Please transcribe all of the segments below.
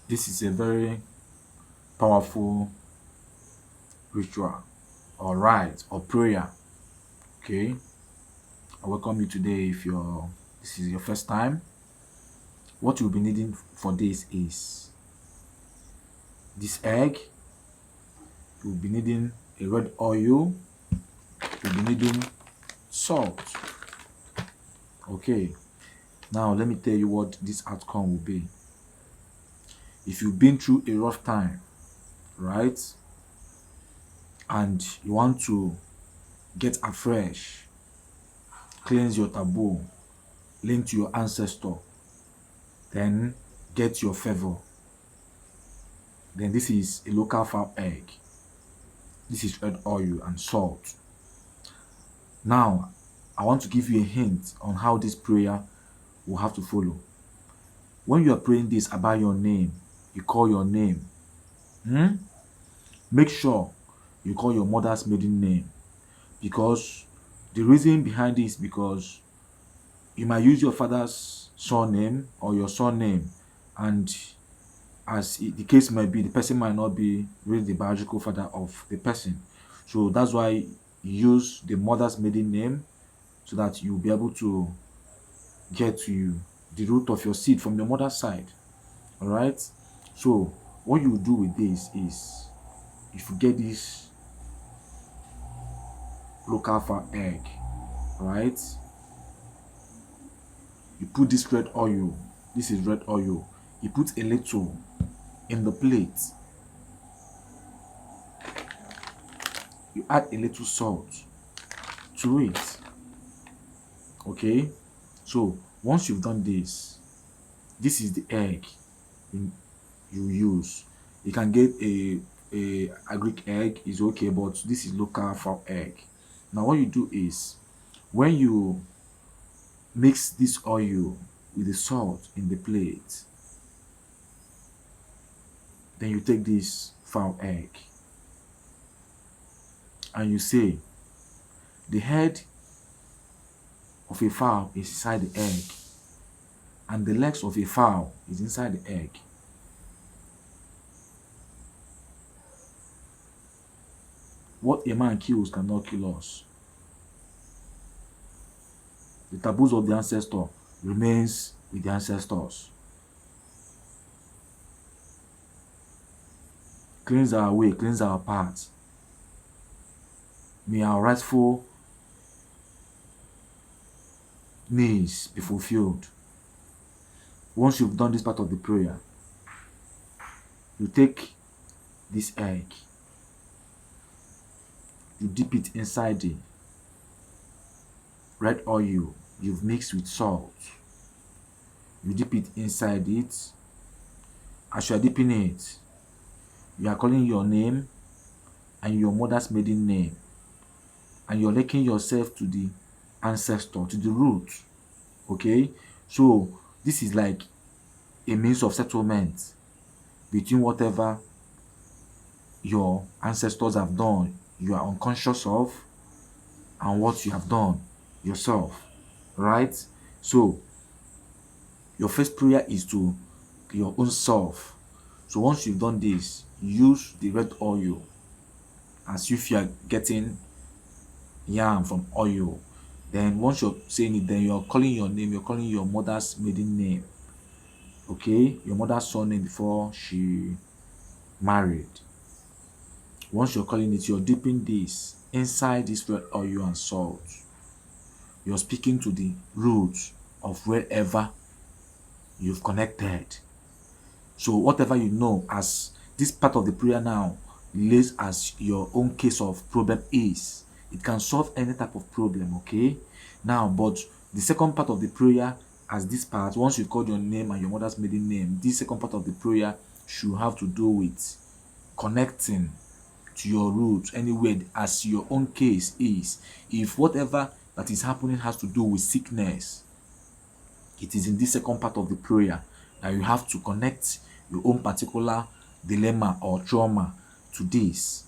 This is a very powerful ritual or rite or prayer. Okay, I welcome you today. If this is your first time, what you'll be needing for this is this egg. You'll be needing a red oil. You'll be needing salt. Okay, now let me tell you what this outcome will be. If you've been through a rough time, right, and you want to get afresh, cleanse your taboo, link to your ancestor, then get your favor, then this is a local fowl egg. This is red oil and salt. Now, I want to give you a hint on how this prayer will have to follow. When you are praying this about your name, you call your name. Hmm? Make sure you call your mother's maiden name, because the reason behind this is because you might use your father's surname or your surname, and the case might be, the person might not be really the biological father of the person. So that's why you use the mother's maiden name, so that you'll be able to get to the root of your seed from your mother's side. All right. So what you do with this is, if you get this local fat egg, right, you put this red oil. This is red oil. You put a little in the plate. You add a little salt to it. Okay. So once you've done this, this is the egg you use. You can get a Greek egg, is okay, but this is local fowl egg. Now what you do is, when you mix this oil with the salt in the plate, then you take this fowl egg and you say, the head of a fowl is inside the egg and the legs of a fowl is inside the egg. What a man kills cannot kill us. The taboos of the ancestor remains with the ancestors. Cleanse our way, cleanse our path. May our rightful needs be fulfilled. Once you've done this part of the prayer, you take this egg, you dip it inside the red oil you've mixed with salt. You dip it inside it. As you are dipping it, you are calling your name and your mother's maiden name, and you're linking yourself to the ancestor, to the root. Okay, so this is like a means of settlement between whatever your ancestors have done, you are unconscious of, and what you have done yourself, right? So your first prayer is to your own self. So once you've done this, use the red oil as if you are getting yam from oil. Then once you're saying it, then you're calling your name, you're calling your mother's maiden name. Okay, your mother's surname before she married. Once you're calling it, you're dipping this inside this red oil and salt. You're speaking to the roots of wherever you've connected. So whatever you know as this part of the prayer now lays as your own case of problem is, it can solve any type of problem. Okay, now, but the second part of the prayer, as this part, once you've called your name and your mother's maiden name, this second part of the prayer should have to do with connecting to your roots anywhere as your own case is. If whatever that is happening has to do with sickness, it is in this second part of the prayer that you have to connect your own particular dilemma or trauma to this.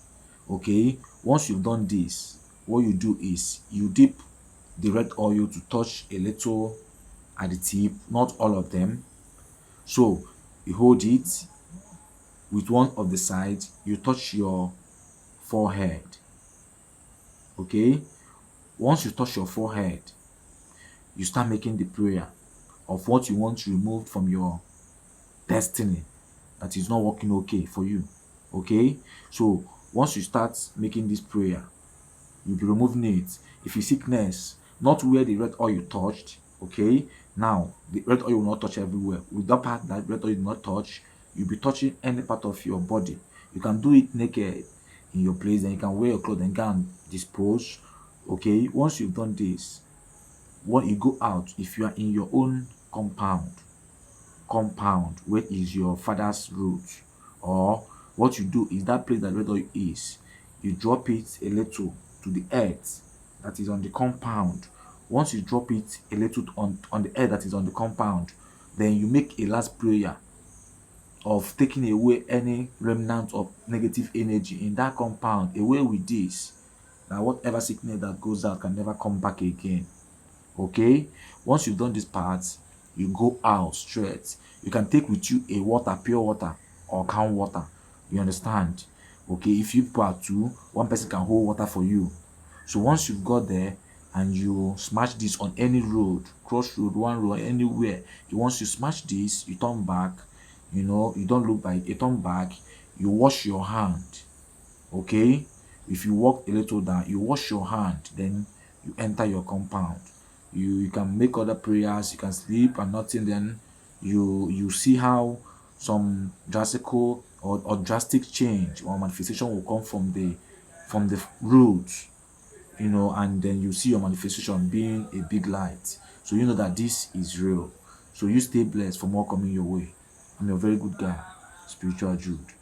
Okay, once you've done this, what you do is you dip the red oil to touch a little at the tip, not all of them. So you hold it, with one of the sides, you touch your forehead. Okay, once you touch your forehead, you start making the prayer of what you want removed from your destiny that is not working okay for you. Okay, so once you start making this prayer, you'll be removing it. If you sickness, not where the red oil touched, okay, now the red oil will not touch everywhere. With that part that red oil will not touch, you'll be touching any part of your body. You can do it naked in your place, then you can wear your clothes and go and dispose. Okay, once you've done this, when you go out, if you are in your own compound where is your father's root, or what you do is that place that red oil is, you drop it a little to the earth that is on the compound. Once you drop it a little on the earth that is on the compound, then you make a last prayer of taking away any remnant of negative energy in that compound, away with this. Now whatever sickness that goes out can never come back again. Okay, once you've done this part, you go out straight. You can take with you a water, pure water, or can water. You understand? Okay, if you people are two, one person can hold water for you. So once you've got there and you smash this on any road, crossroad, one road, anywhere, once you smash this, you turn back, you don't look back, you turn back, you wash your hand. Okay, if you walk a little down, you wash your hand, then you enter your compound. You can make other prayers, you can sleep and nothing, then you see how some or drastic change or manifestation will come from the roots, and then you see your manifestation being a big light. So you know that this is real. So you stay blessed for more coming your way. I'm a very good guy, Spiritual Jude.